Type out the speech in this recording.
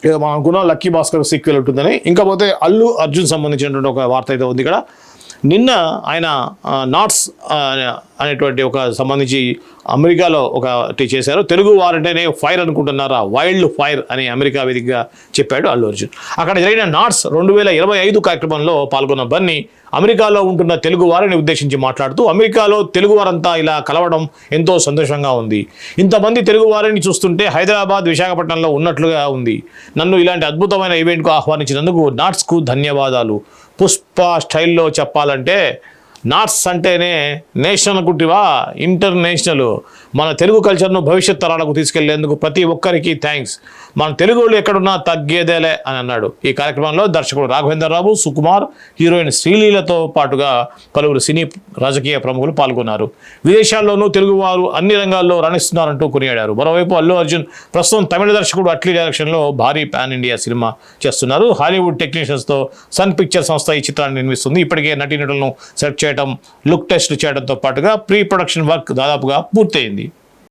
ఏదో మనం అనుకున్నాం లక్కీ భాస్కర్ సీక్వెల్ ఉంటుందని. ఇంకా పోతే అల్లు అర్జున్ సంబంధించినటువంటి ఒక వార్త అయితే ఉంది ఇక్కడ. నిన్న ఆయన నాట్స్ అనేటువంటి ఒక సంబంధించి అమెరికాలో ఒకటి చేశారు. తెలుగు వారంటేనే ఫైర్ అనుకుంటున్నారా, వైల్డ్ ఫైర్ అని అమెరికా వేదికగా చెప్పాడు అల్లు అర్జున్. అక్కడ జరిగిన నాట్స్ 2025 కార్యక్రమంలో పాల్గొన్న బన్నీ అమెరికాలో ఉంటున్న తెలుగు వారిని ఉద్దేశించి మాట్లాడుతూ, అమెరికాలో తెలుగు వారంతా ఇలా కలవడం ఎంతో సంతోషంగా ఉంది. ఇంతమంది తెలుగు వారిని చూస్తుంటే హైదరాబాద్, విశాఖపట్నంలో ఉన్నట్లుగా ఉంది. నన్ను ఇలాంటి అద్భుతమైన ఈవెంట్కు ఆహ్వానించినందుకు నాట్స్కు ధన్యవాదాలు. పుష్ప స్టైల్లో చెప్పాలంటే నాట్స్ అంటేనే నేషనల్ అనుకుంటివా, ఇంటర్నేషనల్. మన తెలుగు కల్చర్ను భవిష్యత్ తరాలకు తీసుకెళ్లేందుకు ప్రతి ఒక్కరికి థ్యాంక్స్. మన తెలుగు వాళ్ళు ఎక్కడున్నా తగ్గేదేలే అని అన్నాడు. ఈ కార్యక్రమంలో దర్శకుడు రాఘవేంద్రరావు, సుకుమార్, హీరోయిన్ శ్రీలీలతో పాటుగా పలువురు సినీ రాజకీయ ప్రముఖులు పాల్గొన్నారు. విదేశాల్లోనూ తెలుగువారు అన్ని రంగాల్లో రాణిస్తున్నారంటూ కొనియాడారు. మరోవైపు అల్లు అర్జున్ ప్రస్తుతం తమిళ దర్శకుడు అట్లీ డైరెక్షన్లో భారీ పాన్ ఇండియా సినిమా చేస్తున్నారు. హాలీవుడ్ టెక్నీషియన్స్తో సన్ పిక్చర్ సంస్థ ఈ చిత్రాన్ని నిర్మిస్తుంది. ఇప్పటికే నటీనటులను సెలెక్ట్ చేయడం, లుక్ టెస్ట్ చేయడంతో పాటుగా ప్రీ ప్రొడక్షన్ వర్క్ దాదాపుగా పూర్తయింది.